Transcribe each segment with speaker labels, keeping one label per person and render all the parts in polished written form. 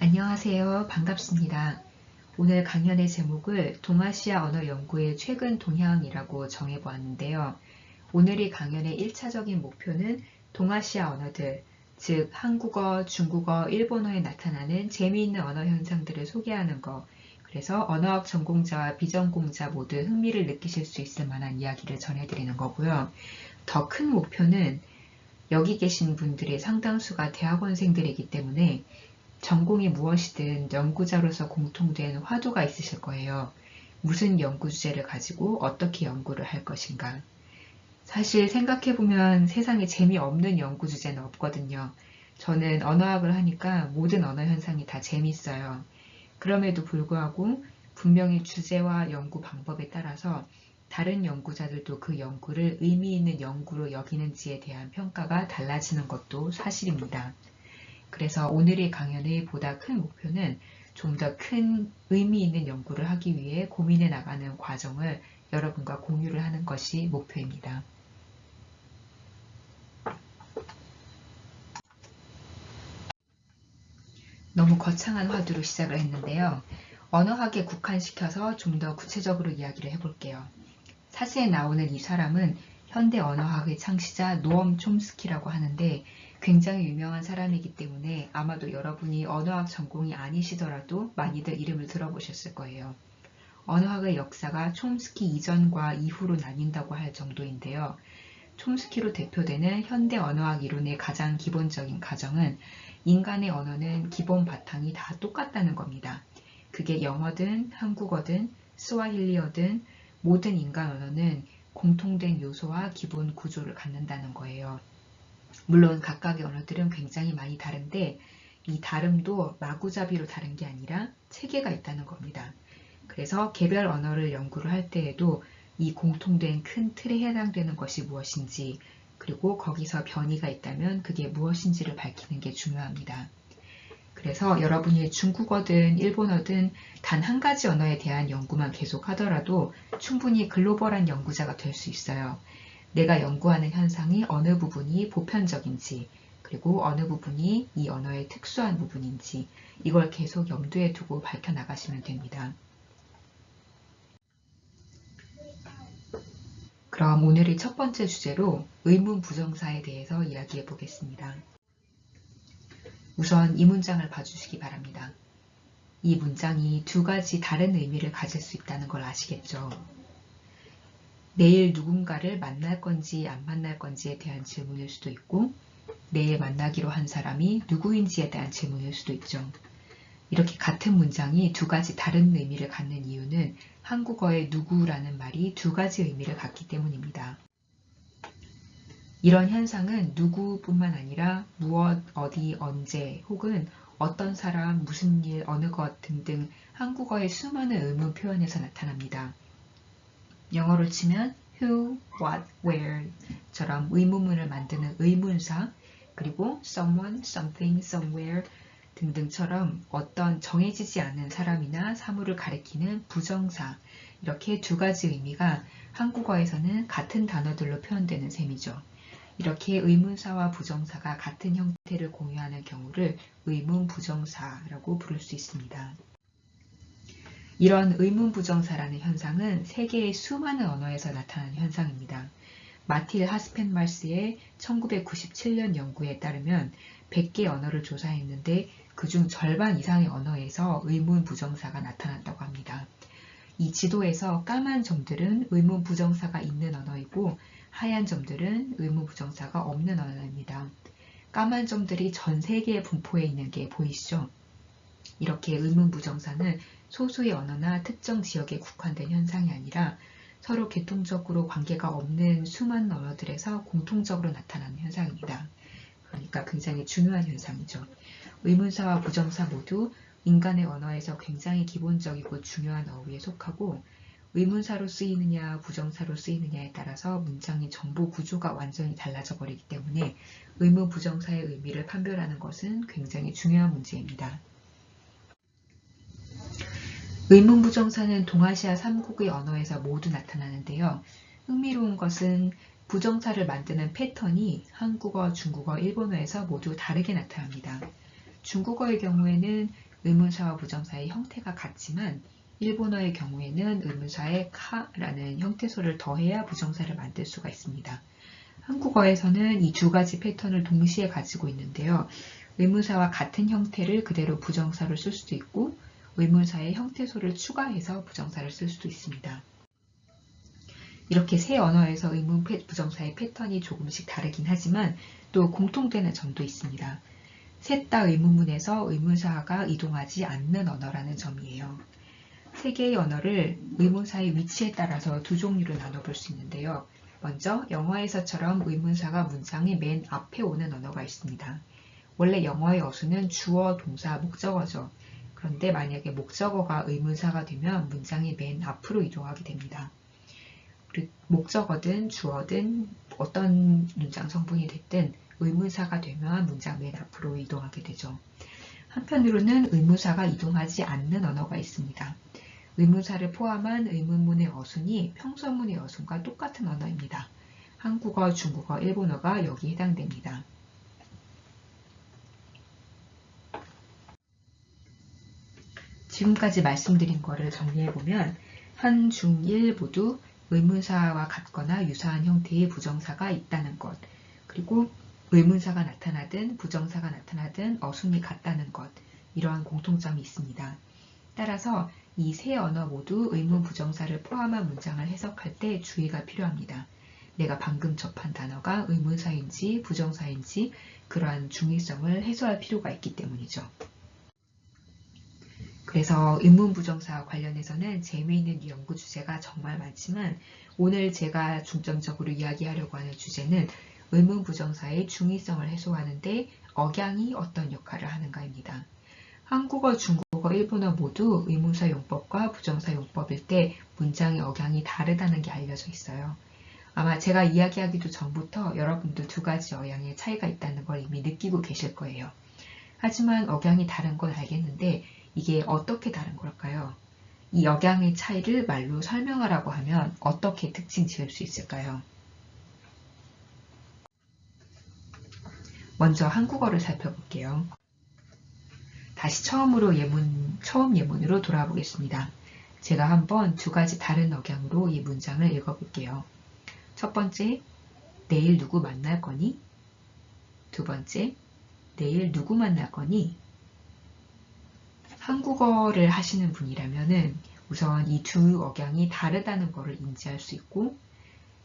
Speaker 1: 안녕하세요. 반갑습니다. 오늘 강연의 제목을 동아시아 언어 연구의 최근 동향이라고 정해보았는데요. 오늘 이 강연의 1차적인 목표는 동아시아 언어들, 즉 한국어, 중국어, 일본어에 나타나는 재미있는 언어 현상들을 소개하는 것, 그래서 언어학 전공자와 비전공자 모두 흥미를 느끼실 수 있을 만한 이야기를 전해드리는 거고요. 더 큰 목표는 여기 계신 분들의 상당수가 대학원생들이기 때문에 전공이 무엇이든 연구자로서 공통된 화두가 있으실 거예요. 무슨 연구 주제를 가지고 어떻게 연구를 할 것인가. 사실 생각해보면 세상에 재미없는 연구 주제는 없거든요. 저는 언어학을 하니까 모든 언어 현상이 다 재밌어요. 그럼에도 불구하고 분명히 주제와 연구 방법에 따라서 다른 연구자들도 그 연구를 의미 있는 연구로 여기는지에 대한 평가가 달라지는 것도 사실입니다. 그래서 오늘의 강연의 보다 큰 목표는 좀 더 큰 의미 있는 연구를 하기 위해 고민해 나가는 과정을 여러분과 공유를 하는 것이 목표입니다. 너무 거창한 화두로 시작을 했는데요. 언어학에 국한시켜서 좀 더 구체적으로 이야기를 해볼게요. 사세에 나오는 이 사람은 현대 언어학의 창시자 노엄 촘스키라고 하는데 굉장히 유명한 사람이기 때문에 아마도 여러분이 언어학 전공이 아니시더라도 많이들 이름을 들어보셨을 거예요. 언어학의 역사가 촘스키 이전과 이후로 나뉜다고 할 정도인데요. 촘스키로 대표되는 현대 언어학 이론의 가장 기본적인 가정은 인간의 언어는 기본 바탕이 다 똑같다는 겁니다. 그게 영어든 한국어든 스와힐리어든 모든 인간 언어는 공통된 요소와 기본 구조를 갖는다는 거예요. 물론 각각의 언어들은 굉장히 많이 다른데 이 다름도 마구잡이로 다른 게 아니라 체계가 있다는 겁니다. 그래서 개별 언어를 연구를 할 때에도 이 공통된 큰 틀에 해당되는 것이 무엇인지 그리고 거기서 변이가 있다면 그게 무엇인지를 밝히는 게 중요합니다. 그래서 여러분이 중국어든 일본어든 단 한 가지 언어에 대한 연구만 계속 하더라도 충분히 글로벌한 연구자가 될 수 있어요. 내가 연구하는 현상이 어느 부분이 보편적인지 그리고 어느 부분이 이 언어의 특수한 부분인지 이걸 계속 염두에 두고 밝혀나가시면 됩니다. 그럼 오늘의 첫 번째 주제로 의문 부정사에 대해서 이야기해 보겠습니다. 우선 이 문장을 봐주시기 바랍니다. 이 문장이 두 가지 다른 의미를 가질 수 있다는 걸 아시겠죠? 내일 누군가를 만날 건지 안 만날 건지에 대한 질문일 수도 있고 내일 만나기로 한 사람이 누구인지에 대한 질문일 수도 있죠. 이렇게 같은 문장이 두 가지 다른 의미를 갖는 이유는 한국어의 누구라는 말이 두 가지 의미를 갖기 때문입니다. 이런 현상은 누구뿐만 아니라 무엇, 어디, 언제 혹은 어떤 사람, 무슨 일, 어느 것 등등 한국어의 수많은 의문 표현에서 나타납니다. 영어로 치면 who, what, where처럼 의문문을 만드는 의문사 그리고 someone, something, somewhere 등등처럼 어떤 정해지지 않은 사람이나 사물을 가리키는 부정사 이렇게 두 가지 의미가 한국어에서는 같은 단어들로 표현되는 셈이죠. 이렇게 의문사와 부정사가 같은 형태를 공유하는 경우를 의문부정사라고 부를 수 있습니다. 이런 의문부정사라는 현상은 세계의 수많은 언어에서 나타나는 현상입니다. 마틸 하스펜말스의 1997년 연구에 따르면 100개 언어를 조사했는데 그중 절반 이상의 언어에서 의문부정사가 나타났다고 합니다. 이 지도에서 까만 점들은 의문부정사가 있는 언어이고 하얀 점들은 의문부정사가 없는 언어입니다. 까만 점들이 전 세계에 분포해 있는 게 보이시죠? 이렇게 의문부정사는 소수의 언어나 특정 지역에 국한된 현상이 아니라 서로 계통적으로 관계가 없는 수많은 언어들에서 공통적으로 나타나는 현상입니다. 그러니까 굉장히 중요한 현상이죠. 의문사와 부정사 모두 인간의 언어에서 굉장히 기본적이고 중요한 어휘에 속하고 의문사로 쓰이느냐 부정사로 쓰이느냐에 따라서 문장의 정보 구조가 완전히 달라져 버리기 때문에 의문 부정사의 의미를 판별하는 것은 굉장히 중요한 문제입니다. 의문부정사는 동아시아 3국의 언어에서 모두 나타나는데요. 흥미로운 것은 부정사를 만드는 패턴이 한국어, 중국어, 일본어에서 모두 다르게 나타납니다. 중국어의 경우에는 의문사와 부정사의 형태가 같지만 일본어의 경우에는 의문사에 카라는 형태소를 더해야 부정사를 만들 수가 있습니다. 한국어에서는 이 두 가지 패턴을 동시에 가지고 있는데요. 의문사와 같은 형태를 그대로 부정사로 쓸 수도 있고 의문사의 형태소를 추가해서 부정사를 쓸 수도 있습니다. 이렇게 세 언어에서 의문 부정사의 패턴이 조금씩 다르긴 하지만 또 공통되는 점도 있습니다. 셋 다 의문문에서 의문사가 이동하지 않는 언어라는 점이에요. 세 개의 언어를 의문사의 위치에 따라서 두 종류로 나눠볼 수 있는데요. 먼저 영어에서처럼 의문사가 문장의 맨 앞에 오는 언어가 있습니다. 원래 영어의 어수는 주어, 동사, 목적어죠. 그런데 만약에 목적어가 의문사가 되면 문장이 맨 앞으로 이동하게 됩니다. 목적어든 주어든 어떤 문장 성분이 됐든 의문사가 되면 문장 맨 앞으로 이동하게 되죠. 한편으로는 의문사가 이동하지 않는 언어가 있습니다. 의문사를 포함한 의문문의 어순이 평서문의 어순과 똑같은 언어입니다. 한국어, 중국어, 일본어가 여기에 해당됩니다. 지금까지 말씀드린 거를 정리해보면 한, 중, 일 모두 의문사와 같거나 유사한 형태의 부정사가 있다는 것, 그리고 의문사가 나타나든 부정사가 나타나든 어순이 같다는 것, 이러한 공통점이 있습니다. 따라서 이 세 언어 모두 의문 부정사를 포함한 문장을 해석할 때 주의가 필요합니다. 내가 방금 접한 단어가 의문사인지 부정사인지 그러한 중의성을 해소할 필요가 있기 때문이죠. 그래서 의문 부정사와 관련해서는 재미있는 연구 주제가 정말 많지만 오늘 제가 중점적으로 이야기하려고 하는 주제는 의문 부정사의 중의성을 해소하는데 억양이 어떤 역할을 하는가입니다. 한국어, 중국어, 일본어 모두 의문사 용법과 부정사 용법일 때 문장의 억양이 다르다는 게 알려져 있어요. 아마 제가 이야기하기도 전부터 여러분도 두 가지 억양의 차이가 있다는 걸 이미 느끼고 계실 거예요. 하지만 억양이 다른 건 알겠는데 이게 어떻게 다른 걸까요? 이 억양의 차이를 말로 설명하라고 하면 어떻게 특징 지을 수 있을까요? 먼저 한국어를 살펴볼게요. 다시 처음 예문으로 돌아보겠습니다. 제가 한번 두 가지 다른 억양으로 이 문장을 읽어볼게요. 첫 번째, 내일 누구 만날 거니? 두 번째, 내일 누구 만날 거니? 한국어를 하시는 분이라면은 우선 이 두 억양이 다르다는 것을 인지할 수 있고,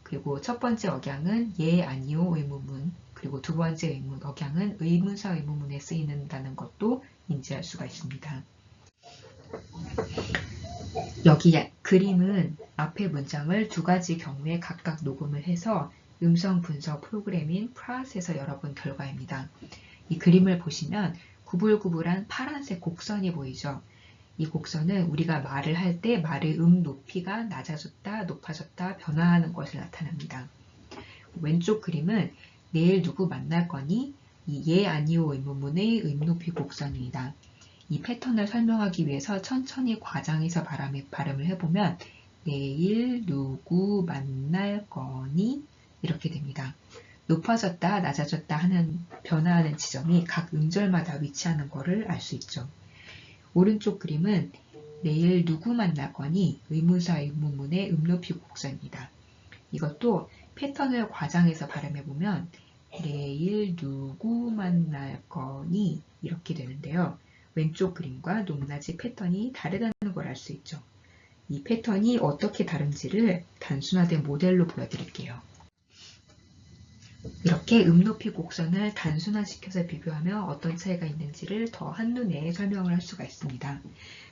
Speaker 1: 그리고 첫 번째 억양은 예, 아니요 의문문, 그리고 두 번째 억양은 의문사 의문문에 쓰이는다는 것도 인지할 수가 있습니다. 여기 그림은 앞의 문장을 두 가지 경우에 각각 녹음을 해서 음성 분석 프로그램인 프라스에서 열어본 결과입니다. 이 그림을 보시면 구불구불한 파란색 곡선이 보이죠? 이 곡선은 우리가 말을 할 때 말의 높이가 낮아졌다, 높아졌다, 변화하는 것을 나타납니다. 왼쪽 그림은 내일 누구 만날 거니? 이 예, 아니요 의문문의 높이 곡선입니다. 이 패턴을 설명하기 위해서 천천히 과장해서 발음을 해보면 내일 누구 만날 거니? 이렇게 됩니다. 높아졌다, 낮아졌다 하는 변화하는 지점이 각 음절마다 위치하는 것을 알 수 있죠. 오른쪽 그림은 내일 누구 만날 거니? 의문사 의문문의 높이 곡선입니다. 이것도 패턴을 과장해서 발음해보면 내일 누구 만날 거니? 이렇게 되는데요. 왼쪽 그림과 높낮이 패턴이 다르다는 걸 알 수 있죠. 이 패턴이 어떻게 다른지를 단순화된 모델로 보여드릴게요. 이렇게 높이 곡선을 단순화시켜서 비교하면 어떤 차이가 있는지를 더 한눈에 설명을 할 수가 있습니다.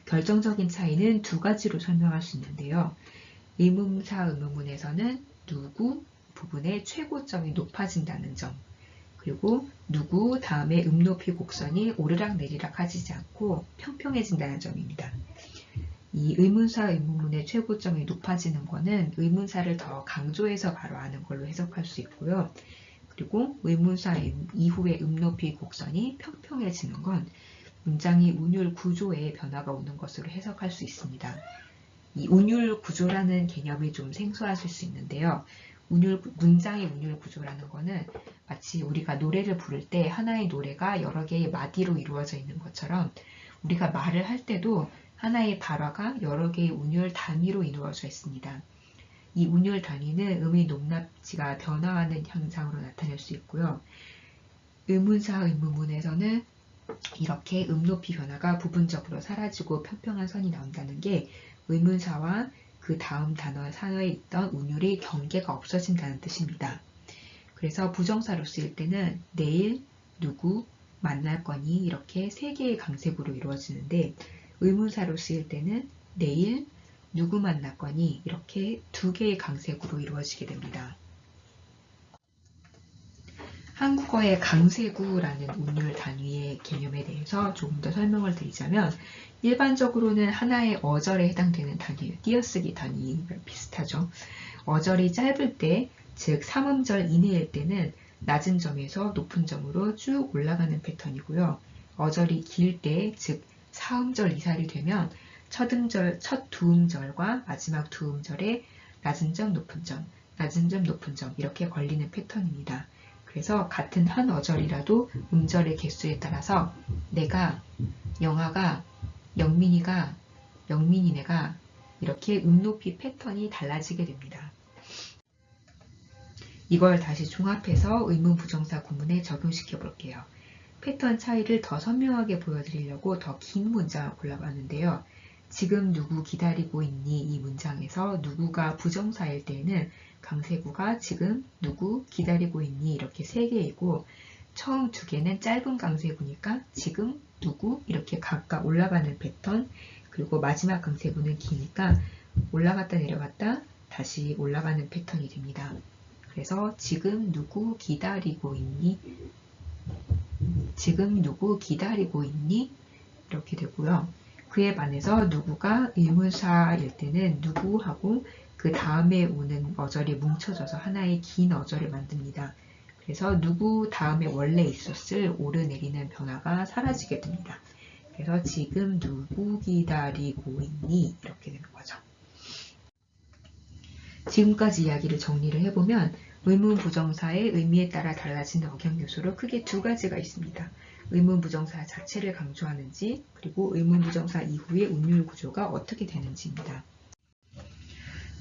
Speaker 1: 결정적인 차이는 두 가지로 설명할 수 있는데요. 의문사 의문문에서는 누구 부분의 최고점이 높아진다는 점, 그리고 누구 다음에 높이 곡선이 오르락 내리락 하지 않고 평평해진다는 점입니다. 이 의문사 의문문의 최고점이 높아지는 것은 의문사를 더 강조해서 바로 아는 걸로 해석할 수 있고요. 그리고 의문사 이후의 높이 곡선이 평평해지는 건 문장의 운율 구조에 변화가 오는 것으로 해석할 수 있습니다. 이 운율 구조라는 개념이 좀 생소하실 수 있는데요. 문장의 운율 구조라는 거는 마치 우리가 노래를 부를 때 하나의 노래가 여러 개의 마디로 이루어져 있는 것처럼 우리가 말을 할 때도 하나의 발화가 여러 개의 운율 단위로 이루어져 있습니다. 이 운율 단위는 음의 높낮이가 변화하는 현상으로 나타낼 수 있고요. 의문사, 의문문에서는 이렇게 음높이 변화가 부분적으로 사라지고 평평한 선이 나온다는 게 의문사와 그 다음 단어 사이에 있던 운율의 경계가 없어진다는 뜻입니다. 그래서 부정사로 쓰일 때는 내일, 누구, 만날 거니 이렇게 세 개의 강세구로 이루어지는데 의문사로 쓰일 때는 내일, 누구 만날 거니 이렇게 두 개의 강세구로 이루어지게 됩니다. 한국어의 강세구라는 운율 단위의 개념에 대해서 조금 더 설명을 드리자면 일반적으로는 하나의 어절에 해당되는 단위예요. 띄어쓰기 단위랑 비슷하죠. 어절이 짧을 때, 즉 3음절 이내일 때는 낮은 점에서 높은 점으로 쭉 올라가는 패턴이고요. 어절이 길 때, 즉 4음절 이상이 되면 첫 두 음절과 마지막 두 음절에 낮은 점, 높은 점, 낮은 점, 높은 점 이렇게 걸리는 패턴입니다. 그래서 같은 한 어절이라도 음절의 개수에 따라서 내가, 영아가, 영민이가, 영민이네가 이렇게 음높이 패턴이 달라지게 됩니다. 이걸 다시 종합해서 의문부정사 구문에 적용시켜 볼게요. 패턴 차이를 더 선명하게 보여드리려고 더 긴 문장을 골라봤는데요. 지금 누구 기다리고 있니? 이 문장에서 누구가 부정사일 때에는 강세구가 지금 누구 기다리고 있니? 이렇게 세 개이고 처음 두 개는 짧은 강세구니까 지금 누구 이렇게 각각 올라가는 패턴 그리고 마지막 강세구는 기니까 올라갔다 내려갔다 다시 올라가는 패턴이 됩니다. 그래서 지금 누구 기다리고 있니? 지금 누구 기다리고 있니? 이렇게 되고요. 그에 반해서 누구가 의문사일 때는 누구하고 그 다음에 오는 어절이 뭉쳐져서 하나의 긴 어절을 만듭니다. 그래서 누구 다음에 원래 있었을 오르내리는 변화가 사라지게 됩니다. 그래서 지금 누구 기다리고 있니? 이렇게 되는 거죠. 지금까지 이야기를 정리를 해보면 의문부정사의 의미에 따라 달라지는 억양 요소로 크게 두 가지가 있습니다. 의문부정사 자체를 강조하는지 그리고 의문부정사 이후의 운율 구조가 어떻게 되는지입니다.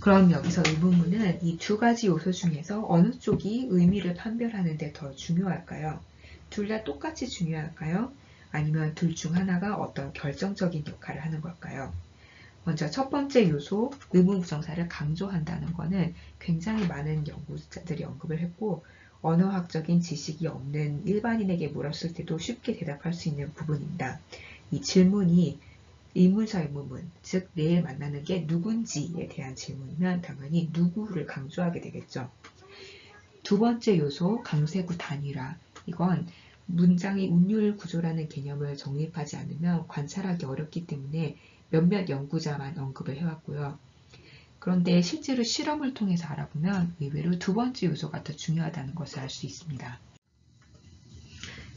Speaker 1: 그럼 여기서 의문문은 이 두 가지 요소 중에서 어느 쪽이 의미를 판별하는 데 더 중요할까요? 둘 다 똑같이 중요할까요? 아니면 둘 중 하나가 어떤 결정적인 역할을 하는 걸까요? 먼저 첫 번째 요소, 의문부정사를 강조한다는 것은 굉장히 많은 연구자들이 언급을 했고 언어학적인 지식이 없는 일반인에게 물었을 때도 쉽게 대답할 수 있는 부분입니다. 이 질문이 의문사 의문문, 즉 내일 만나는 게 누군지에 대한 질문이면 당연히 누구를 강조하게 되겠죠. 두 번째 요소, 강세구 단위라. 이건 문장의 운율 구조라는 개념을 정립하지 않으면 관찰하기 어렵기 때문에 몇몇 연구자만 언급을 해왔고요. 그런데 실제로 실험을 통해서 알아보면 의외로 두 번째 요소가 더 중요하다는 것을 알 수 있습니다.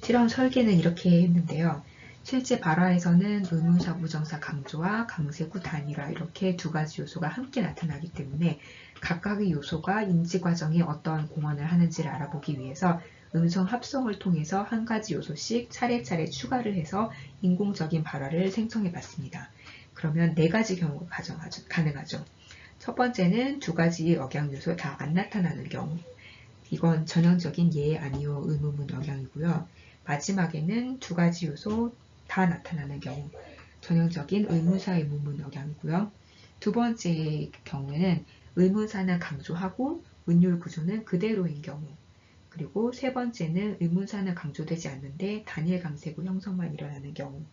Speaker 1: 실험 설계는 이렇게 했는데요. 실제 발화에서는 의문사 부정사 강조와 강세구 단위라 이렇게 두 가지 요소가 함께 나타나기 때문에 각각의 요소가 인지 과정에 어떠한 공헌을 하는지를 알아보기 위해서 음성 합성을 통해서 한 가지 요소씩 차례차례 추가를 해서 인공적인 발화를 생성해 봤습니다. 그러면 네 가지 경우가 가능하죠. 첫 번째는 두 가지 억양 요소 다 안 나타나는 경우. 이건 전형적인 예, 아니요 의문문 억양이고요. 마지막에는 두 가지 요소 다 나타나는 경우. 전형적인 의문사 의문문 억양이고요. 두 번째 경우에는 의문사는 강조하고 운율 구조는 그대로인 경우. 그리고 세 번째는 의문사는 강조되지 않는데 단일 강세구 형성만 일어나는 경우.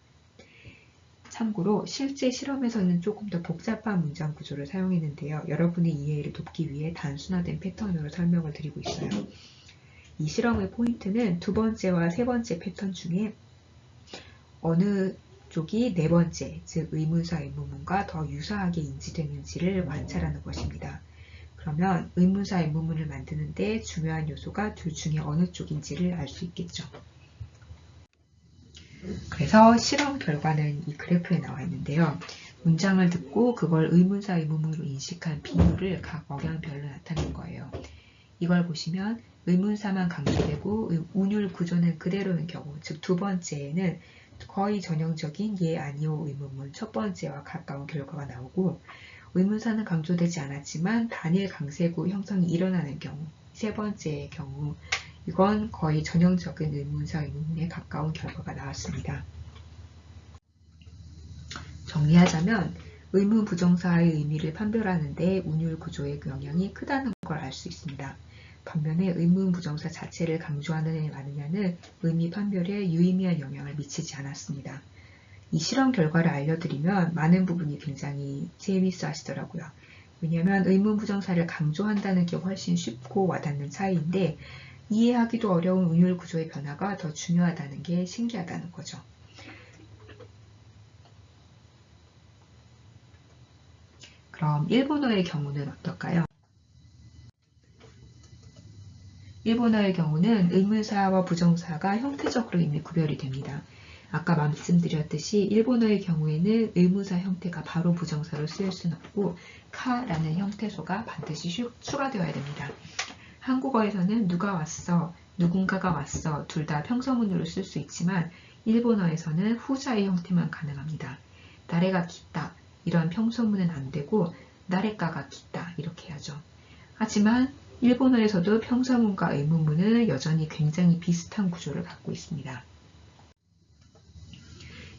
Speaker 1: 참고로 실제 실험에서는 조금 더 복잡한 문장 구조를 사용했는데요. 여러분의 이해를 돕기 위해 단순화된 패턴으로 설명을 드리고 있어요. 이 실험의 포인트는 두 번째와 세 번째 패턴 중에 어느 쪽이 네 번째, 즉 의문사 의문문과 더 유사하게 인지되는지를 관찰하는 것입니다. 그러면 의문사 의문문을 만드는데 중요한 요소가 둘 중에 어느 쪽인지를 알 수 있겠죠. 그래서 실험 결과는 이 그래프에 나와 있는데요. 문장을 듣고 그걸 의문사 의문문으로 인식한 비율을 각 억양별로 나타낸 거예요. 이걸 보시면 의문사만 강조되고 운율 구조는 그대로인 경우, 즉 두 번째에는 거의 전형적인 예, 아니오 의문문 첫 번째와 가까운 결과가 나오고, 의문사는 강조되지 않았지만 단일 강세구 형성이 일어나는 경우, 세 번째의 경우 이건 거의 전형적인 의문사 의문문에 가까운 결과가 나왔습니다. 정리하자면 의문 부정사의 의미를 판별하는 데 운율 구조의 영향이 크다는 걸 알 수 있습니다. 반면에 의문 부정사 자체를 강조하느냐 마느냐는 의미 판별에 유의미한 영향을 미치지 않았습니다. 이 실험 결과를 알려드리면 많은 부분이 굉장히 재미있어 하시더라고요. 왜냐하면 의문 부정사를 강조한다는 게 훨씬 쉽고 와닿는 차이인데, 이해하기도 어려운 운율 구조의 변화가 더 중요하다는 게 신기하다는 거죠. 그럼 일본어의 경우는 어떨까요? 일본어의 경우는 의문사와 부정사가 형태적으로 이미 구별이 됩니다. 아까 말씀드렸듯이 일본어의 경우에는 의문사 형태가 바로 부정사로 쓰일 수는 없고 카라는 형태소가 반드시 추가되어야 됩니다. 한국어에서는 누가 왔어, 누군가가 왔어 둘 다 평서문으로 쓸 수 있지만 일본어에서는 후자의 형태만 가능합니다. 나레가 기타 이런 평서문은 안 되고 나레카가 기타 이렇게 하죠. 하지만 일본어에서도 평서문과 의문문은 여전히 굉장히 비슷한 구조를 갖고 있습니다.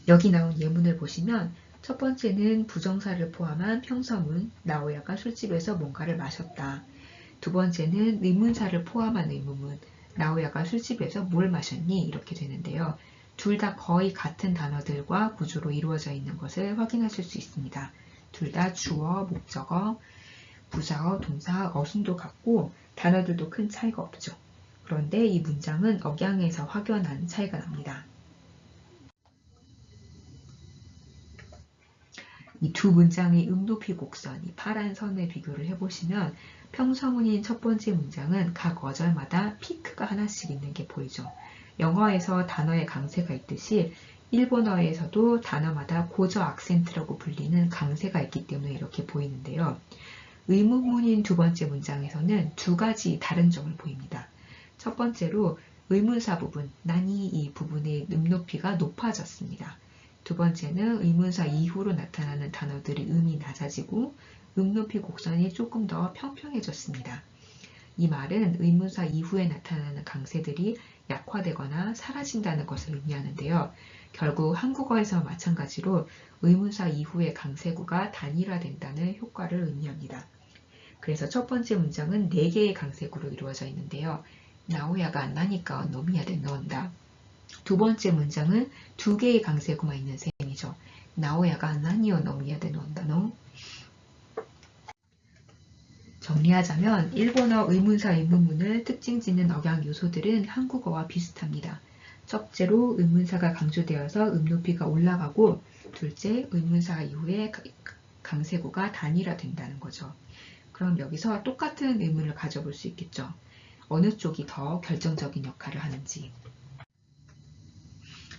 Speaker 1: 여기 나온 예문을 보시면 첫 번째는 부정사를 포함한 평서문, 나오야가 술집에서 뭔가를 마셨다. 두 번째는 의문사를 포함한 의문문, 나오야가 술집에서 뭘 마셨니? 이렇게 되는데요. 둘 다 거의 같은 단어들과 구조로 이루어져 있는 것을 확인하실 수 있습니다. 둘 다 주어, 목적어, 부사어, 동사, 어순도 같고 단어들도 큰 차이가 없죠. 그런데 이 문장은 억양에서 확연한 차이가 납니다. 이 두 문장의 음높이 곡선, 이 파란 선에 비교를 해보시면 평서문인 첫 번째 문장은 각 어절마다 피크가 하나씩 있는 게 보이죠. 영어에서 단어의 강세가 있듯이 일본어에서도 단어마다 고저 악센트라고 불리는 강세가 있기 때문에 이렇게 보이는데요. 의문문인 두 번째 문장에서는 두 가지 다른 점을 보입니다. 첫 번째로 의문사 부분, 나니 이 부분의 음높이가 높아졌습니다. 두 번째는 의문사 이후로 나타나는 단어들의 음이 낮아지고 음높이 곡선이 조금 더 평평해졌습니다. 이 말은 의문사 이후에 나타나는 강세들이 약화되거나 사라진다는 것을 의미하는데요. 결국 한국어에서 마찬가지로 의문사 이후의 강세구가 단일화된다는 효과를 의미합니다. 그래서 첫 번째 문장은 4개의 강세구로 이루어져 있는데요. 나오야가 나니까 노미야데 넣은다. 두 번째 문장은 2개의 강세구만 있는 셈이죠. 나오야가 나니오 노미야데 넣은다노. 정리하자면 일본어 의문사 의문문을 특징 짓는 억양 요소들은 한국어와 비슷합니다. 첫째로 의문사가 강조되어서 음높이가 올라가고, 둘째 의문사 이후에 강세구가 단일화된다는 거죠. 그럼 여기서 똑같은 의문을 가져볼 수 있겠죠. 어느 쪽이 더 결정적인 역할을 하는지.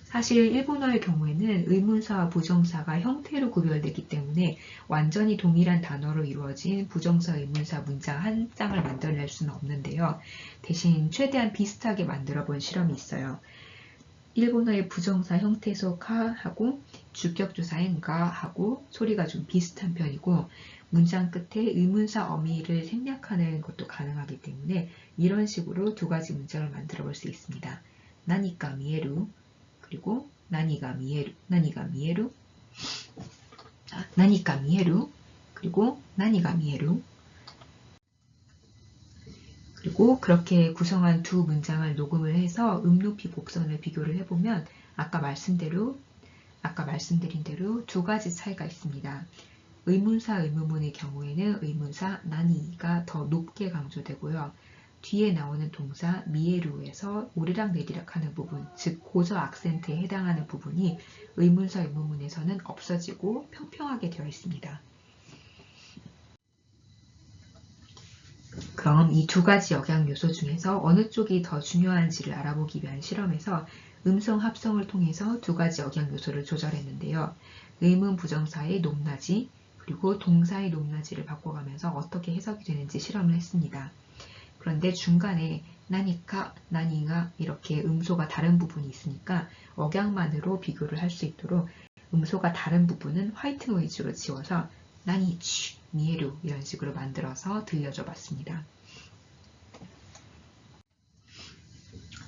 Speaker 1: 사실 일본어의 경우에는 의문사와 부정사가 형태로 구별되기 때문에 완전히 동일한 단어로 이루어진 부정사 의문사 문장 한 장을 만들어낼 수는 없는데요. 대신 최대한 비슷하게 만들어 본 실험이 있어요. 일본어의 부정사 형태소 카하고 주격조사인 가하고 소리가 좀 비슷한 편이고, 문장 끝에 의문사 어미를 생략하는 것도 가능하기 때문에 이런 식으로 두 가지 문장을 만들어 볼 수 있습니다. 나니까 미에루, 그리고 나니가 미에루, 나니까 미에루, 그리고 나니가 미에루. 그리고 그렇게 구성한 두 문장을 녹음을 해서 음높이 곡선을 비교를 해보면 아까 말씀드린 대로 두 가지 차이가 있습니다. 의문사 의문문의 경우에는 의문사 나니가 더 높게 강조되고요. 뒤에 나오는 동사 미에루에서 오르락내리락 하는 부분, 즉 고저 악센트에 해당하는 부분이 의문사 의문문에서는 없어지고 평평하게 되어 있습니다. 그럼 이 두 가지 억양 요소 중에서 어느 쪽이 더 중요한지를 알아보기 위한 실험에서 음성 합성을 통해서 두 가지 억양 요소를 조절했는데요. 의문 부정사의 높낮이, 그리고 동사의 높낮이를 바꿔가면서 어떻게 해석이 되는지 실험을 했습니다. 그런데 중간에 나니까, 나니가 이렇게 음소가 다른 부분이 있으니까 억양만으로 비교를 할 수 있도록 음소가 다른 부분은 화이트 노이즈로 지워서 나니, 취, 미에루 이런 식으로 만들어서 들려줘 봤습니다.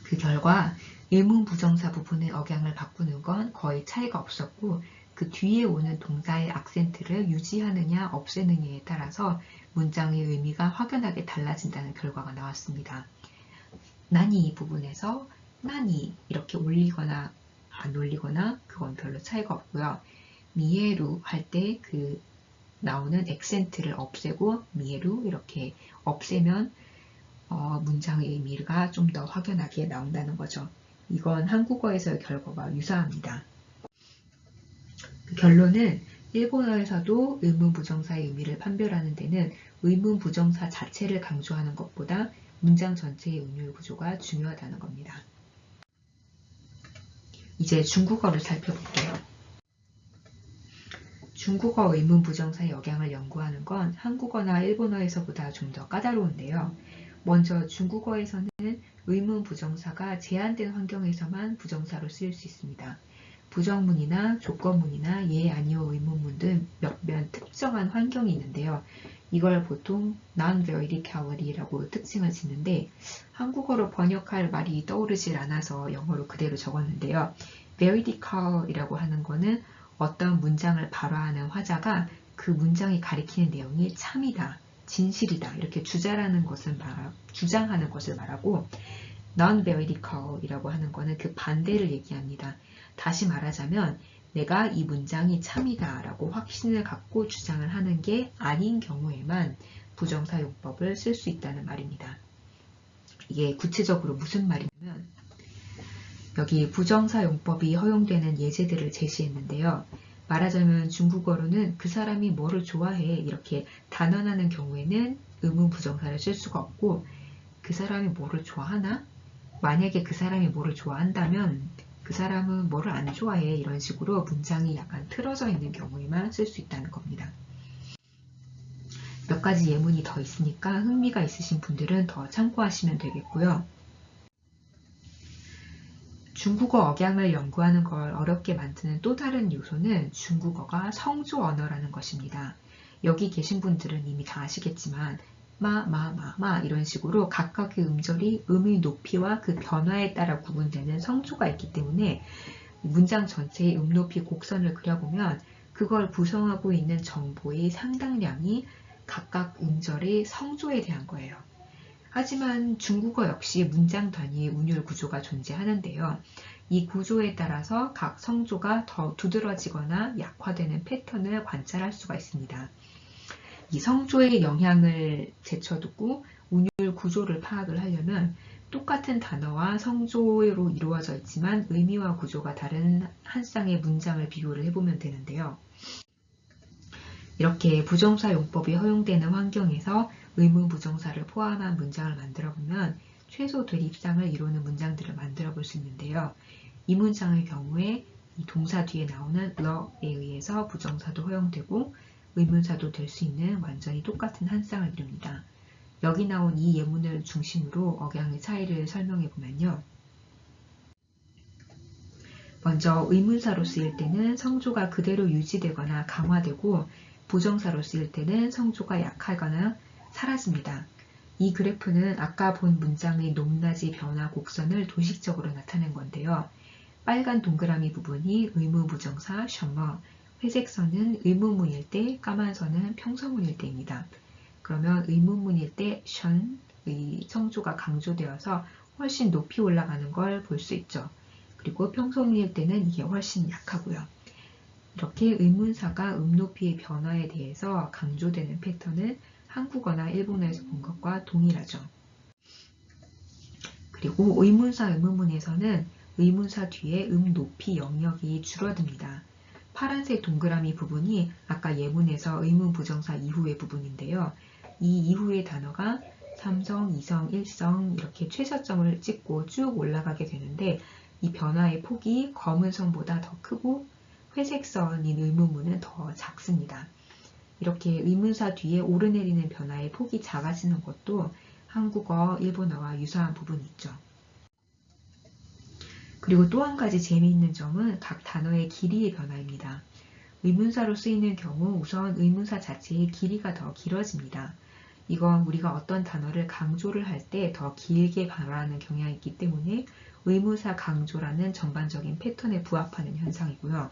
Speaker 1: 그 결과 의문 부정사 부분의 억양을 바꾸는 건 거의 차이가 없었고 그 뒤에 오는 동사의 악센트를 유지하느냐 없애느냐에 따라서 문장의 의미가 확연하게 달라진다는 결과가 나왔습니다. 나니 부분에서 나니 이렇게 올리거나 안 올리거나 그건 별로 차이가 없고요. 미에루 할 때 그 나오는 액센트를 없애고 미에루 이렇게 없애면 문장의 의미가 좀 더 확연하게 나온다는 거죠. 이건 한국어에서의 결과와 유사합니다. 그 결론은 일본어에서도 의문부정사의 의미를 판별하는 데는 의문부정사 자체를 강조하는 것보다 문장 전체의 운율 구조가 중요하다는 겁니다. 이제 중국어를 살펴볼게요. 중국어 의문부정사의 억양을 연구하는 건 한국어나 일본어에서보다 좀 더 까다로운데요. 먼저 중국어에서는 의문부정사가 제한된 환경에서만 부정사로 쓰일 수 있습니다. 부정문이나 조건문이나 예, 아니요 의문문 등 몇몇 특정한 환경이 있는데요. 이걸 보통 non-veridicality라고 특징을 짓는데 한국어로 번역할 말이 떠오르질 않아서 영어로 그대로 적었는데요. veridical이라고 하는 거는 어떤 문장을 발화하는 화자가 그 문장이 가리키는 내용이 참이다, 진실이다 이렇게 주장하는 것을 말하고 non-veridical이라고 하는 거는 그 반대를 얘기합니다. 다시 말하자면 내가 이 문장이 참이다 라고 확신을 갖고 주장을 하는 게 아닌 경우에만 부정사 용법을 쓸 수 있다는 말입니다. 이게 구체적으로 무슨 말이냐면 여기 부정사 용법이 허용되는 예제들을 제시했는데요. 말하자면 중국어로는 그 사람이 뭐를 좋아해 이렇게 단언하는 경우에는 의문 부정사를 쓸 수가 없고 그 사람이 뭐를 좋아하나? 만약에 그 사람이 뭐를 좋아한다면 그 사람은 뭐를 안 좋아해 이런 식으로 문장이 약간 틀어져 있는 경우에만 쓸 수 있다는 겁니다. 몇 가지 예문이 더 있으니까 흥미가 있으신 분들은 더 참고하시면 되겠고요. 중국어 억양을 연구하는 걸 어렵게 만드는 또 다른 요소는 중국어가 성조 언어라는 것입니다. 여기 계신 분들은 이미 다 아시겠지만 마 이런 식으로 각각의 음절이 음의 높이와 그 변화에 따라 구분되는 성조가 있기 때문에 문장 전체의 음 높이 곡선을 그려보면 그걸 구성하고 있는 정보의 상당량이 각각 음절의 성조에 대한 거예요. 하지만 중국어 역시 문장 단위의 운율 구조가 존재하는데요. 이 구조에 따라서 각 성조가 더 두드러지거나 약화되는 패턴을 관찰할 수가 있습니다. 이 성조의 영향을 제쳐두고 운율 구조를 파악을 하려면 똑같은 단어와 성조로 이루어져 있지만 의미와 구조가 다른 한 쌍의 문장을 비교를 해보면 되는데요. 이렇게 부정사 용법이 허용되는 환경에서 의문 부정사를 포함한 문장을 만들어 보면 최소 대립상을 이루는 문장들을 만들어 볼 수 있는데요. 이 문장의 경우에 이 동사 뒤에 나오는 러에 의해서 부정사도 허용되고 의문사도 될 수 있는 완전히 똑같은 한 쌍을 이룹니다. 여기 나온 이 예문을 중심으로 억양의 차이를 설명해 보면요. 먼저 의문사로 쓰일 때는 성조가 그대로 유지되거나 강화되고 부정사로 쓰일 때는 성조가 약하거나 사라집니다. 이 그래프는 아까 본 문장의 높낮이 변화 곡선을 도식적으로 나타낸 건데요. 빨간 동그라미 부분이 의문부정사 셔머, 회색 선은 의문문일 때, 까만 선은 평서문일 때입니다. 그러면 의문문일 때 션의 성조가 강조되어서 훨씬 높이 올라가는 걸 볼 수 있죠. 그리고 평서문일 때는 이게 훨씬 약하고요. 이렇게 의문사가 음높이의 변화에 대해서 강조되는 패턴은 한국어나 일본어에서 본 것과 동일하죠. 그리고 의문사 의문문에서는 의문사 뒤에 높이 영역이 줄어듭니다. 파란색 동그라미 부분이 아까 예문에서 의문 부정사 이후의 부분인데요. 이 이후의 단어가 3성, 2성, 1성 이렇게 최저점을 찍고 쭉 올라가게 되는데 이 변화의 폭이 검은 선보다 더 크고 회색 선인 의문문은 더 작습니다. 이렇게 의문사 뒤에 오르내리는 변화의 폭이 작아지는 것도 한국어, 일본어와 유사한 부분이 있죠. 그리고 또 한 가지 재미있는 점은 각 단어의 길이의 변화입니다. 의문사로 쓰이는 경우 우선 의문사 자체의 길이가 더 길어집니다. 이건 우리가 어떤 단어를 강조를 할 때 더 길게 말하는 경향이 있기 때문에 의문사 강조라는 전반적인 패턴에 부합하는 현상이고요.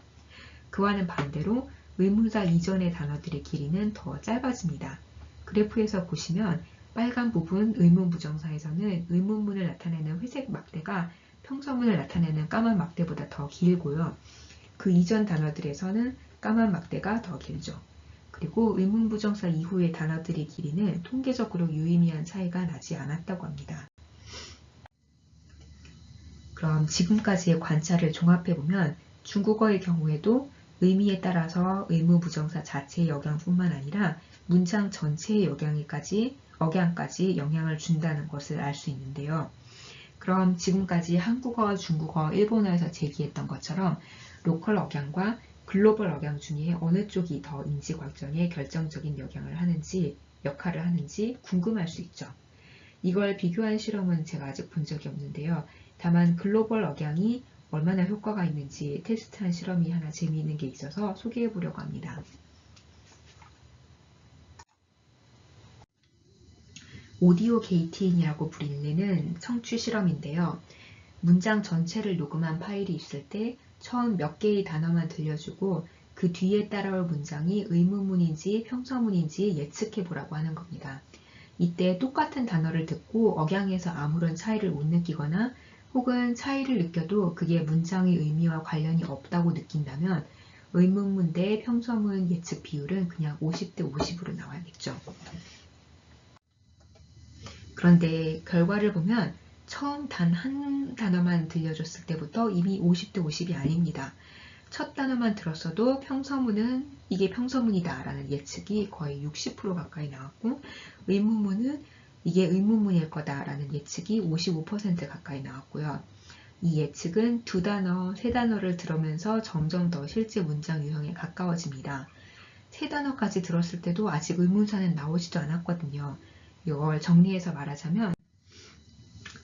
Speaker 1: 그와는 반대로 의문사 이전의 단어들의 길이는 더 짧아집니다. 그래프에서 보시면 빨간 부분 의문 부정사에서는 의문문을 나타내는 회색 막대가 평서문을 나타내는 까만 막대보다 더 길고요. 그 이전 단어들에서는 까만 막대가 더 길죠. 그리고 의문 부정사 이후의 단어들의 길이는 통계적으로 유의미한 차이가 나지 않았다고 합니다. 그럼 지금까지의 관찰을 종합해보면 중국어의 경우에도 의미에 따라서 의무 부정사 자체의 영향뿐만 아니라 문장 전체의 억양까지 영향을 준다는 것을 알 수 있는데요. 그럼 지금까지 한국어, 중국어, 일본어에서 제기했던 것처럼 로컬 억양과 글로벌 억양 중에 어느 쪽이 더 인지 과정에 결정적인 역할을 하는지 궁금할 수 있죠. 이걸 비교한 실험은 제가 아직 본 적이 없는데요. 다만 글로벌 억양이 얼마나 효과가 있는지 테스트한 실험이 하나 재미있는 게 있어서 소개해 보려고 합니다. 오디오 게이팅이라고 불리는 청취 실험인데요. 문장 전체를 녹음한 파일이 있을 때 처음 몇 개의 단어만 들려주고 그 뒤에 따라올 문장이 의문문인지 평서문인지 예측해 보라고 하는 겁니다. 이때 똑같은 단어를 듣고 억양에서 아무런 차이를 못 느끼거나 혹은 차이를 느껴도 그게 문장의 의미와 관련이 없다고 느낀다면 의문문 대 평서문 예측 비율은 그냥 50대 50으로 나와야겠죠. 그런데 결과를 보면 처음 단 한 단어만 들려줬을 때부터 이미 50대 50이 아닙니다. 첫 단어만 들었어도 이게 평서문이다 라는 예측이 거의 60% 가까이 나왔고 의문문은 이게 의문문일 거다 라는 예측이 55% 가까이 나왔고요. 이 예측은 두 단어, 세 단어를 들으면서 점점 더 실제 문장 유형에 가까워집니다. 세 단어까지 들었을 때도 아직 의문사는 나오지도 않았거든요. 이걸 정리해서 말하자면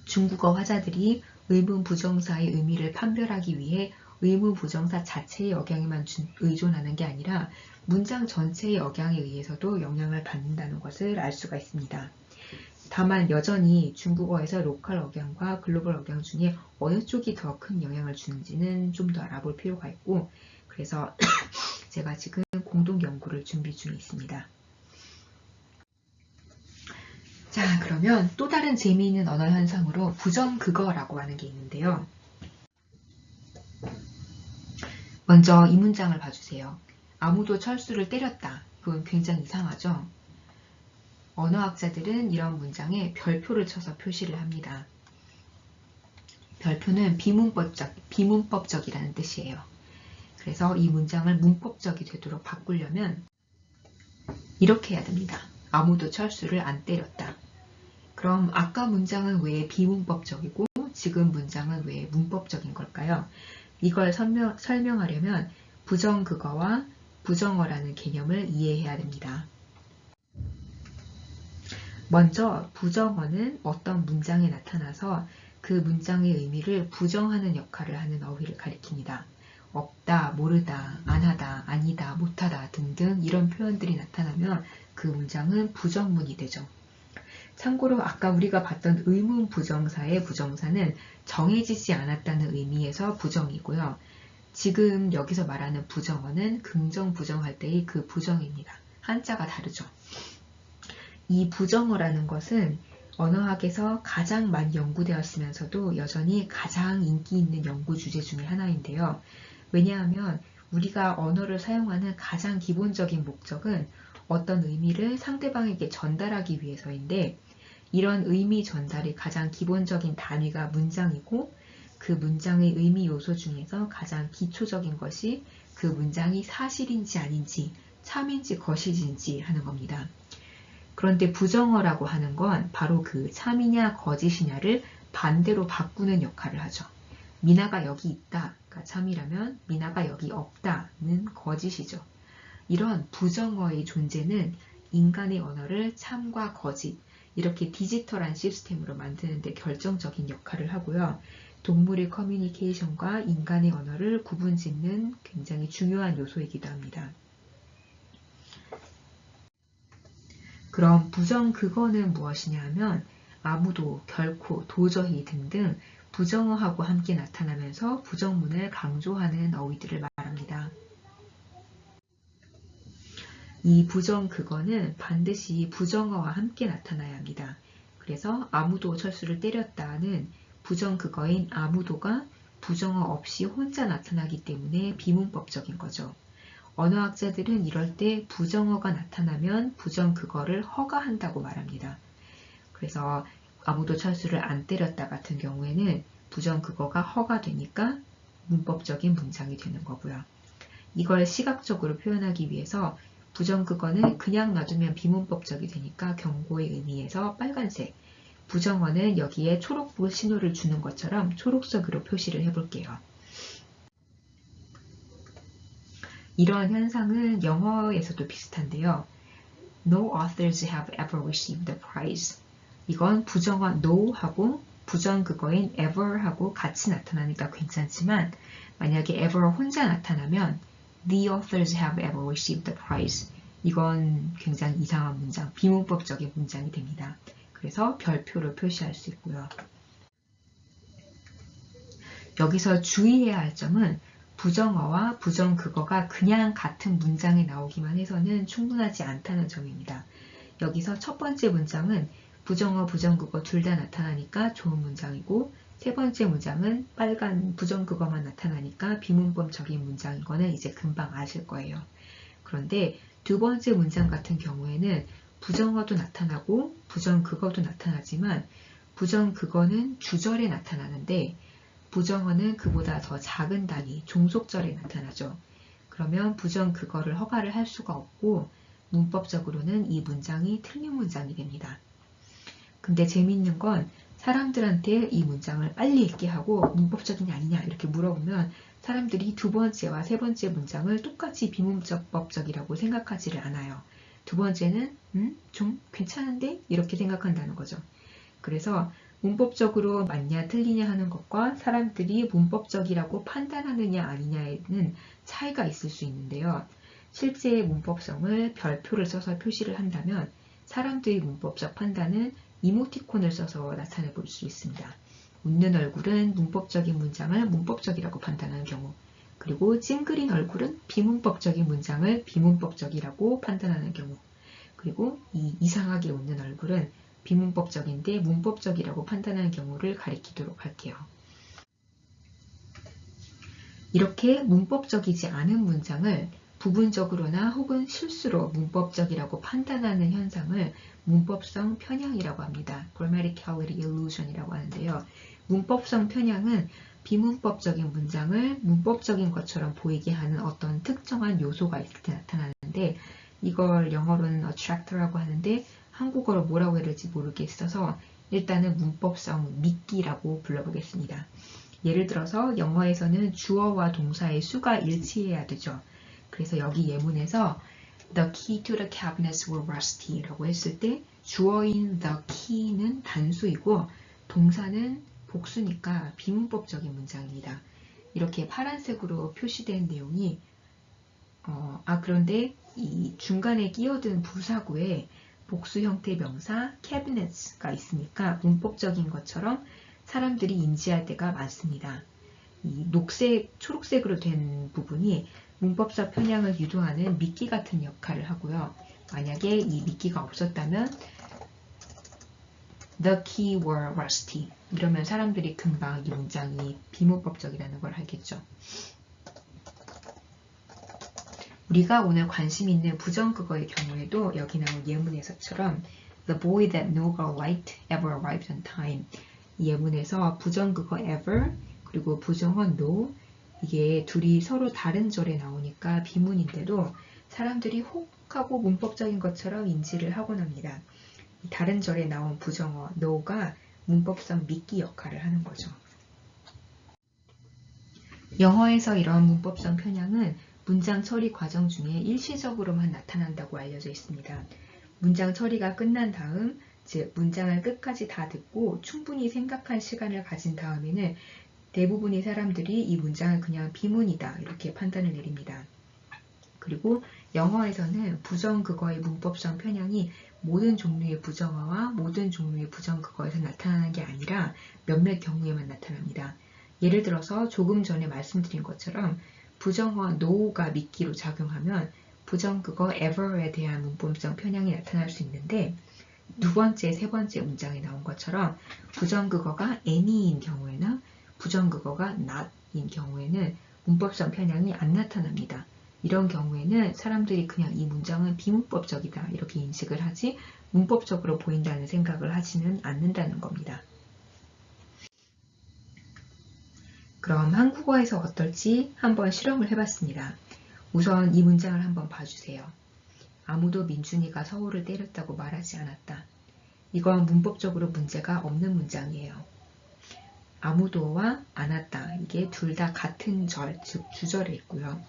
Speaker 1: 중국어 화자들이 의문 부정사의 의미를 판별하기 위해 의문 부정사 자체의 억양에만 의존하는 게 아니라 문장 전체의 억양에 의해서도 영향을 받는다는 것을 알 수가 있습니다. 다만 여전히 중국어에서 로컬 억양과 글로벌 억양 중에 어느 쪽이 더 큰 영향을 주는지는 좀 더 알아볼 필요가 있고 그래서 제가 지금 공동 연구를 준비 중에 있습니다. 자, 그러면 또 다른 재미있는 언어 현상으로 부정극어라고 하는 게 있는데요. 먼저 이 문장을 봐주세요. 아무도 철수를 때렸다. 이건 굉장히 이상하죠? 언어학자들은 이런 문장에 별표를 쳐서 표시를 합니다. 별표는 비문법적이라는 뜻이에요. 그래서 이 문장을 문법적이 되도록 바꾸려면 이렇게 해야 됩니다. 아무도 철수를 안 때렸다. 그럼 아까 문장은 왜 비문법적이고 지금 문장은 왜 문법적인 걸까요? 이걸 설명하려면 부정극어와 부정어라는 개념을 이해해야 됩니다. 먼저 부정어는 어떤 문장에 나타나서 그 문장의 의미를 부정하는 역할을 하는 어휘를 가리킵니다. 없다, 모르다, 안하다, 아니다, 못하다 등등 이런 표현들이 나타나면 그 문장은 부정문이 되죠. 참고로 아까 우리가 봤던 의문 부정사의 부정사는 정해지지 않았다는 의미에서 부정이고요. 지금 여기서 말하는 부정어는 긍정 부정할 때의 그 부정입니다. 한자가 다르죠. 이 부정어라는 것은 언어학에서 가장 많이 연구되었으면서도 여전히 가장 인기 있는 연구 주제 중에 하나인데요. 왜냐하면 우리가 언어를 사용하는 가장 기본적인 목적은 어떤 의미를 상대방에게 전달하기 위해서인데 이런 의미 전달의 가장 기본적인 단위가 문장이고 그 문장의 의미 요소 중에서 가장 기초적인 것이 그 문장이 사실인지 아닌지 참인지 거짓인지 하는 겁니다. 그런데 부정어라고 하는 건 바로 그 참이냐 거짓이냐를 반대로 바꾸는 역할을 하죠. 미나가 여기 있다 가 참이라면 미나가 여기 없다는 거짓이죠. 이런 부정어의 존재는 인간의 언어를 참과 거짓, 이렇게 디지털한 시스템으로 만드는 데 결정적인 역할을 하고요. 동물의 커뮤니케이션과 인간의 언어를 구분짓는 굉장히 중요한 요소이기도 합니다. 그럼 부정극어는 무엇이냐 하면 아무도, 결코, 도저히 등등 부정어하고 함께 나타나면서 부정문을 강조하는 어휘들을 말합니다. 이 부정극어는 반드시 부정어와 함께 나타나야 합니다. 그래서 아무도 철수를 때렸다는 부정극어인 아무도가 부정어 없이 혼자 나타나기 때문에 비문법적인 거죠. 언어학자들은 이럴 때 부정어가 나타나면 부정극어를 허가한다고 말합니다. 그래서 아무도 철수를 안 때렸다 같은 경우에는 부정극어가 허가되니까 문법적인 문장이 되는 거고요. 이걸 시각적으로 표현하기 위해서 부정극어는 그냥 놔두면 비문법적이 되니까 경고의 의미에서 빨간색, 부정어는 여기에 초록불 신호를 주는 것처럼 초록색으로 표시를 해볼게요. 이러한 현상은 영어에서도 비슷한데요. No authors have ever received the prize. 이건 부정어 no하고 부정극어인 ever하고 같이 나타나니까 괜찮지만 만약에 ever 혼자 나타나면 The authors have ever received the prize. 이건 굉장히 이상한 문장, 비문법적인 문장이 됩니다. 그래서 별표로 표시할 수 있고요. 여기서 주의해야 할 점은 부정어와 부정극어가 그냥 같은 문장에 나오기만 해서는 충분하지 않다는 점입니다. 여기서 첫 번째 문장은 부정어, 부정극어 둘 다 나타나니까 좋은 문장이고 세 번째 문장은 빨간 부정극어만 나타나니까 비문법적인 문장인 거는 이제 금방 아실 거예요. 그런데 두 번째 문장 같은 경우에는 부정어도 나타나고 부정극어도 나타나지만 부정극어는 주절에 나타나는데 부정어는 그보다 더 작은 단위, 종속절에 나타나죠. 그러면 부정극어를 허가를 할 수가 없고 문법적으로는 이 문장이 틀린 문장이 됩니다. 근데 재미있는 건 사람들한테 이 문장을 빨리 읽게 하고 문법적이냐 아니냐 이렇게 물어보면 사람들이 두 번째와 세 번째 문장을 똑같이 비문법적이라고 생각하지를 않아요. 두 번째는 좀 괜찮은데? 이렇게 생각한다는 거죠. 그래서 문법적으로 맞냐 틀리냐 하는 것과 사람들이 문법적이라고 판단하느냐 아니냐에는 차이가 있을 수 있는데요. 실제 문법성을 별표를 써서 표시를 한다면 사람들의 문법적 판단은 이모티콘을 써서 나타내 볼 수 있습니다. 웃는 얼굴은 문법적인 문장을 문법적이라고 판단하는 경우, 그리고 찡그린 얼굴은 비문법적인 문장을 비문법적이라고 판단하는 경우, 그리고 이 이상하게 웃는 얼굴은 비문법적인데 문법적이라고 판단하는 경우를 가리키도록 할게요. 이렇게 문법적이지 않은 문장을 부분적으로나 혹은 실수로 문법적이라고 판단하는 현상을 문법성 편향이라고 합니다. Grammaticality illusion이라고 하는데요. 문법성 편향은 비문법적인 문장을 문법적인 것처럼 보이게 하는 어떤 특정한 요소가 있을 때 나타나는데 이걸 영어로는 attract라고 하는데 한국어로 뭐라고 해야 될지 모르겠어서 일단은 문법성 미끼라고 불러보겠습니다. 예를 들어서 영어에서는 주어와 동사의 수가 일치해야 되죠. 그래서 여기 예문에서 The key to the cabinets were rusty 라고 했을 때 주어인 the key는 단수이고 동사는 복수니까 비문법적인 문장입니다. 이렇게 파란색으로 표시된 내용이 그런데 이 중간에 끼어든 부사구에 복수 형태 명사 cabinets가 있으니까 문법적인 것처럼 사람들이 인지할 때가 많습니다. 이 녹색, 초록색으로 된 부분이 문법적 편향을 유도하는 미끼 같은 역할을 하고요. 만약에 이 미끼가 없었다면 The key were rusty 이러면 사람들이 금방 이 문장이 비문법적이라는 걸 알겠죠. 우리가 오늘 관심 있는 부정극어의 경우에도 여기 나온 예문에서처럼 The boy that no girl liked ever arrived on time. 이 예문에서 부정극어 ever 그리고 부정어 no 이게 둘이 서로 다른 절에 나오니까 비문인데도 사람들이 혹하고 문법적인 것처럼 인지를 하곤 합니다. 다른 절에 나온 부정어 no가 문법성 미끼 역할을 하는 거죠. 영어에서 이런 문법성 편향은 문장 처리 과정 중에 일시적으로만 나타난다고 알려져 있습니다. 문장 처리가 끝난 다음 즉 문장을 끝까지 다 듣고 충분히 생각할 시간을 가진 다음에는 대부분의 사람들이 이 문장을 그냥 비문이다 이렇게 판단을 내립니다. 그리고 영어에서는 부정국어의 문법성 편향이 모든 종류의 부정어와 모든 종류의 부정국어에서 나타나는 게 아니라 몇몇 경우에만 나타납니다. 예를 들어서 조금 전에 말씀드린 것처럼 부정어 no가 미끼로 작용하면 부정국어 ever에 대한 문법성 편향이 나타날 수 있는데 두 번째, 세 번째 문장에 나온 것처럼 부정국어가 any인 경우에나 부정국어가 not인 경우에는 문법성 편향이 안 나타납니다. 이런 경우에는 사람들이 그냥 이 문장은 비문법적이다 이렇게 인식을 하지 문법적으로 보인다는 생각을 하지는 않는다는 겁니다. 그럼 한국어에서 어떨지 한번 실험을 해봤습니다. 우선 이 문장을 한번 봐주세요. 아무도 민준이가 서울을 때렸다고 말하지 않았다. 이건 문법적으로 문제가 없는 문장이에요. 아무도와 않았다. 이게 둘 다 같은 절, 즉 주절에 있고요.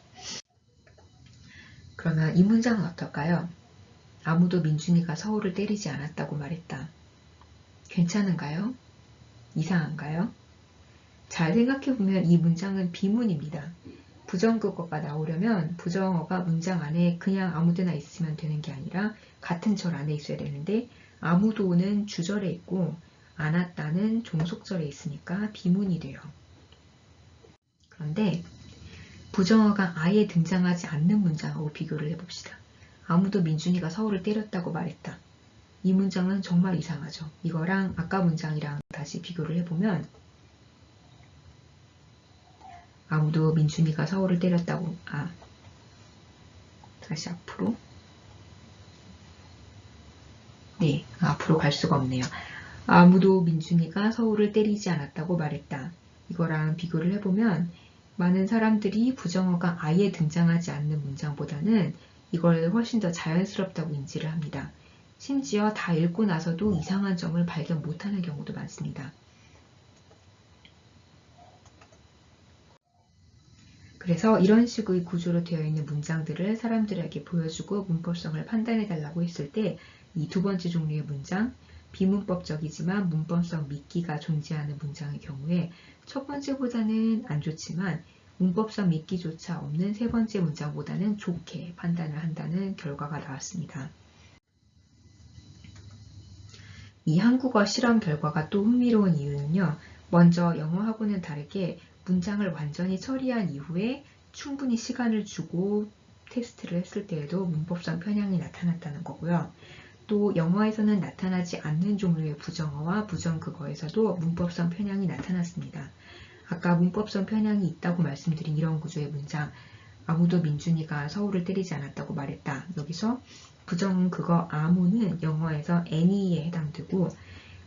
Speaker 1: 그러면 이 문장은 어떨까요? 아무도 민준이가 서울을 때리지 않았다고 말했다. 괜찮은가요? 이상한가요? 잘 생각해보면 이 문장은 비문입니다. 부정국어가 나오려면 부정어가 문장 안에 그냥 아무데나 있으면 되는 게 아니라 같은 절 안에 있어야 되는데 아무도는 주절에 있고 않았다는 종속절에 있으니까 비문이 돼요. 그런데 부정어가 아예 등장하지 않는 문장하고 비교를 해봅시다. 아무도 민준이가 서울을 때렸다고 말했다. 이 문장은 정말 이상하죠. 이거랑 아까 문장이랑 다시 비교를 해보면 아무도 민준이가 서울을 때렸다고 다시 앞으로 네, 앞으로 갈 수가 없네요. 아무도 민준이가 서울을 때리지 않았다고 말했다. 이거랑 비교를 해보면 많은 사람들이 부정어가 아예 등장하지 않는 문장보다는 이걸 훨씬 더 자연스럽다고 인지를 합니다. 심지어 다 읽고 나서도 이상한 점을 발견 못하는 경우도 많습니다. 그래서 이런 식의 구조로 되어 있는 문장들을 사람들에게 보여주고 문법성을 판단해달라고 했을 때 이 두 번째 종류의 문장, 비문법적이지만 문법성 미끼가 존재하는 문장의 경우에 첫 번째보다는 안 좋지만 문법성 미끼조차 없는 세 번째 문장보다는 좋게 판단을 한다는 결과가 나왔습니다. 이 한국어 실험 결과가 또 흥미로운 이유는요. 먼저 영어하고는 다르게 문장을 완전히 처리한 이후에 충분히 시간을 주고 테스트를 했을 때에도 문법성 편향이 나타났다는 거고요. 또 영어에서는 나타나지 않는 종류의 부정어와 부정국어에서도 문법성 편향이 나타났습니다. 아까 문법성 편향이 있다고 말씀드린 이런 구조의 문장, 아무도 민준이가 서울을 때리지 않았다고 말했다. 여기서 부정국어 아무는 영어에서 any에 해당되고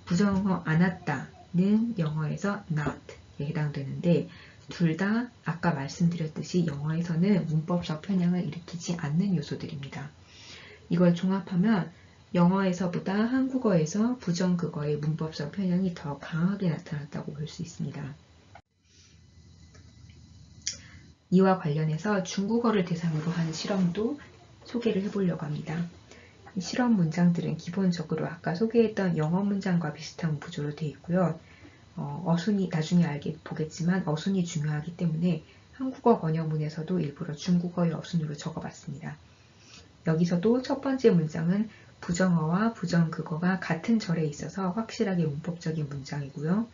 Speaker 1: 부정어 않았다는 영어에서 not에 해당되는데 둘 다 아까 말씀드렸듯이 영어에서는 문법적 편향을 일으키지 않는 요소들입니다. 이걸 종합하면 영어에서보다 한국어에서 부정국어의 문법적 편향이 더 강하게 나타났다고 볼 수 있습니다. 이와 관련해서 중국어를 대상으로 한 실험도 소개를 해보려고 합니다. 이 실험 문장들은 기본적으로 아까 소개했던 영어 문장과 비슷한 구조로 되어 있고요. 어순이 나중에 보겠지만 어순이 중요하기 때문에 한국어 번역문에서도 일부러 중국어의 어순으로 적어봤습니다. 여기서도 첫 번째 문장은 부정어와 부정국어가 같은 절에 있어서 확실하게 문법적인 문장이고요.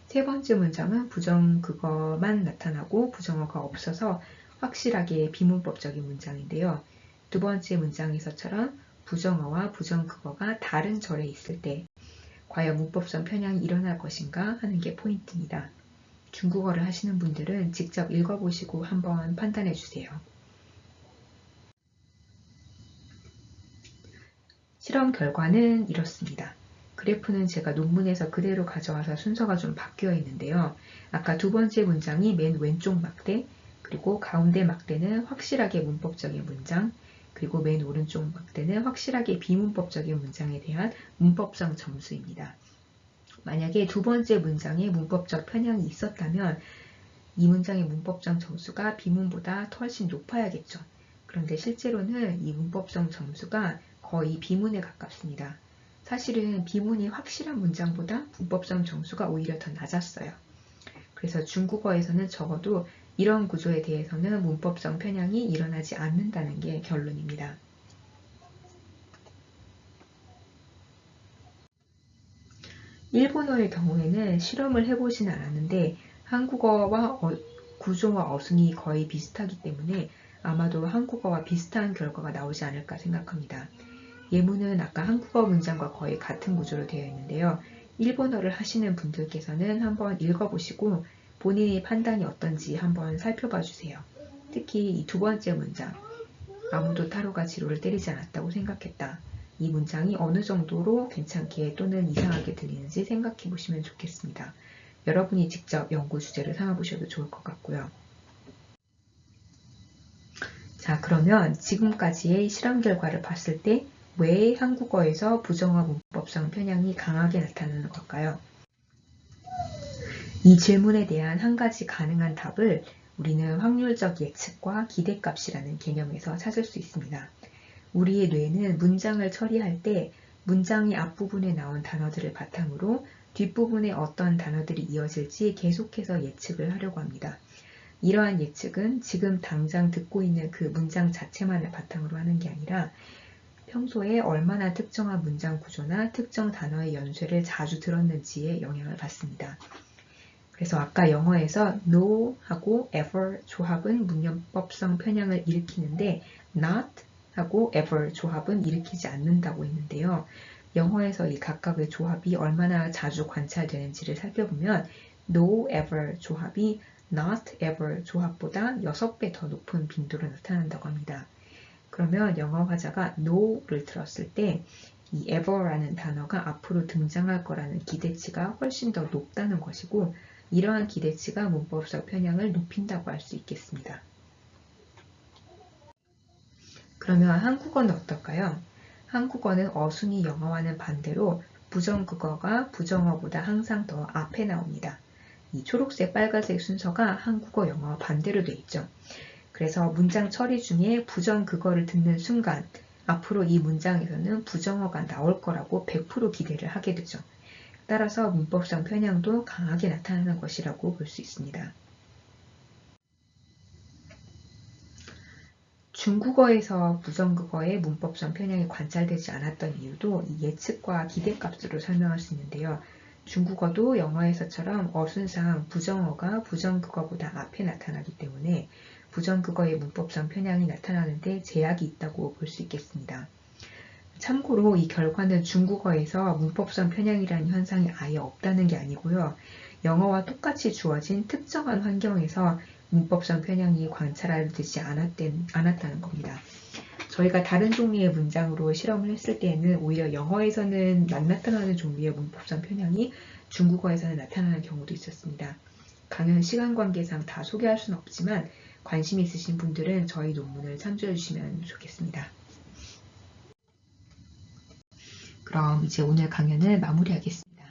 Speaker 1: 세 번째 문장은 부정국어만 나타나고 부정어가 없어서 확실하게 비문법적인 문장인데요. 두 번째 문장에서처럼 부정어와 부정국어가 다른 절에 있을 때 과연 문법성 편향이 일어날 것인가 하는 게 포인트입니다. 중국어를 하시는 분들은 직접 읽어보시고 한번 판단해 주세요. 실험 결과는 이렇습니다. 그래프는 제가 논문에서 그대로 가져와서 순서가 좀 바뀌어 있는데요. 아까 두 번째 문장이 맨 왼쪽 막대, 그리고 가운데 막대는 확실하게 문법적인 문장, 그리고 맨 오른쪽 막대는 확실하게 비문법적인 문장에 대한 문법성 점수입니다. 만약에 두 번째 문장에 문법적 편향이 있었다면 이 문장의 문법성 점수가 비문보다 훨씬 높아야겠죠. 그런데 실제로는 이 문법성 점수가 거의 비문에 가깝습니다. 사실은 비문이 확실한 문장보다 문법성 점수가 오히려 더 낮았어요. 그래서 중국어에서는 적어도 이런 구조에 대해서는 문법성 편향이 일어나지 않는다는 게 결론입니다. 일본어의 경우에는 실험을 해보진 않았는데 한국어와 구조와 어순이 거의 비슷하기 때문에 아마도 한국어와 비슷한 결과가 나오지 않을까 생각합니다. 예문은 아까 한국어 문장과 거의 같은 구조로 되어 있는데요. 일본어를 하시는 분들께서는 한번 읽어보시고 본인의 판단이 어떤지 한번 살펴봐 주세요. 특히 이 두 번째 문장, 아무도 타로가 지로를 때리지 않았다고 생각했다. 이 문장이 어느 정도로 괜찮게 또는 이상하게 들리는지 생각해 보시면 좋겠습니다. 여러분이 직접 연구 주제를 삼아보셔도 좋을 것 같고요. 자, 그러면 지금까지의 실험 결과를 봤을 때 왜 한국어에서 부정어 문법성 편향이 강하게 나타나는 걸까요? 이 질문에 대한 한 가지 가능한 답을 우리는 확률적 예측과 기대값이라는 개념에서 찾을 수 있습니다. 우리의 뇌는 문장을 처리할 때 문장의 앞부분에 나온 단어들을 바탕으로 뒷부분에 어떤 단어들이 이어질지 계속해서 예측을 하려고 합니다. 이러한 예측은 지금 당장 듣고 있는 그 문장 자체만을 바탕으로 하는 게 아니라 평소에 얼마나 특정한 문장 구조나 특정 단어의 연쇄를 자주 들었는지에 영향을 받습니다. 그래서 아까 영어에서 no 하고 ever 조합은 문법성 편향을 일으키는데 not 하고 ever 조합은 일으키지 않는다고 했는데요. 영어에서 이 각각의 조합이 얼마나 자주 관찰되는지를 살펴보면 no ever 조합이 not ever 조합보다 6배 더 높은 빈도로 나타난다고 합니다. 그러면 영어 화자가 no를 들었을 때 이 ever라는 단어가 앞으로 등장할 거라는 기대치가 훨씬 더 높다는 것이고 이러한 기대치가 문법적 편향을 높인다고 할 수 있겠습니다. 그러면 한국어는 어떨까요? 한국어는 어순이 영어와는 반대로 부정국어가 부정어보다 항상 더 앞에 나옵니다. 이 초록색, 빨간색 순서가 한국어, 영어와 반대로 되어 있죠. 그래서 문장 처리 중에 부정국어를 듣는 순간 앞으로 이 문장에서는 부정어가 나올 거라고 100% 기대를 하게 되죠. 따라서 문법성 편향도 강하게 나타나는 것이라고 볼 수 있습니다. 중국어에서 부정국어의 문법성 편향이 관찰되지 않았던 이유도 이 예측과 기대값으로 설명할 수 있는데요. 중국어도 영어에서처럼 어순상 부정어가 부정국어보다 앞에 나타나기 때문에 부정국어의 문법성 편향이 나타나는데 제약이 있다고 볼 수 있겠습니다. 참고로 이 결과는 중국어에서 문법성 편향이라는 현상이 아예 없다는 게 아니고요. 영어와 똑같이 주어진 특정한 환경에서 문법성 편향이 관찰되지 않았다는 겁니다. 저희가 다른 종류의 문장으로 실험을 했을 때에는 오히려 영어에서는 안 나타나는 종류의 문법성 편향이 중국어에서는 나타나는 경우도 있었습니다. 강연 시간 관계상 다 소개할 수는 없지만 관심 있으신 분들은 저희 논문을 참조해 주시면 좋겠습니다. 그럼 이제 오늘 강연을 마무리하겠습니다.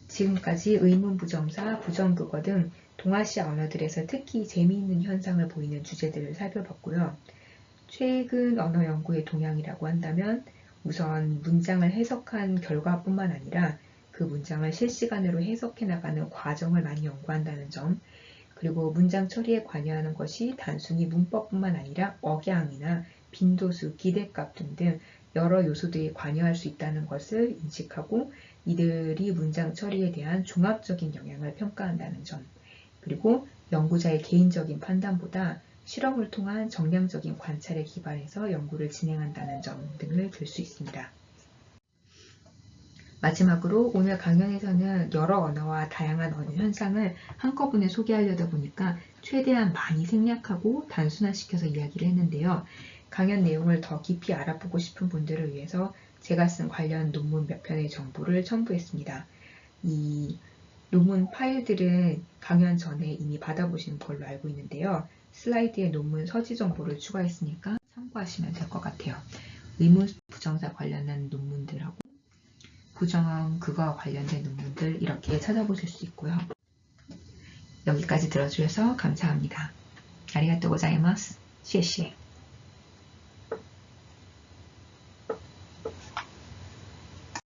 Speaker 1: 지금까지 의문 부정사, 부정국어 등 동아시아 언어들에서 특히 재미있는 현상을 보이는 주제들을 살펴봤고요. 최근 언어 연구의 동향이라고 한다면 우선 문장을 해석한 결과뿐만 아니라 그 문장을 실시간으로 해석해 나가는 과정을 많이 연구한다는 점, 그리고 문장 처리에 관여하는 것이 단순히 문법뿐만 아니라 억양이나 빈도수, 기대값 등등 여러 요소들이 관여할 수 있다는 것을 인식하고 이들이 문장 처리에 대한 종합적인 영향을 평가한다는 점, 그리고 연구자의 개인적인 판단보다 실험을 통한 정량적인 관찰에 기반해서 연구를 진행한다는 점 등을 들 수 있습니다. 마지막으로 오늘 강연에서는 여러 언어와 다양한 언어 현상을 한꺼번에 소개하려다 보니까 최대한 많이 생략하고 단순화시켜서 이야기를 했는데요. 강연 내용을 더 깊이 알아보고 싶은 분들을 위해서 제가 쓴 관련 논문 몇 편의 정보를 첨부했습니다. 이 논문 파일들은 강연 전에 이미 받아보신 걸로 알고 있는데요. 슬라이드에 논문 서지 정보를 추가했으니까 참고하시면 될 것 같아요. 의문 부정사 관련한 논문들하고 부정어 그거와 관련된 논문들 이렇게 찾아보실 수 있고요. 여기까지 들어주셔서 감사합니다. 아리가또 고자이마스. 谢谢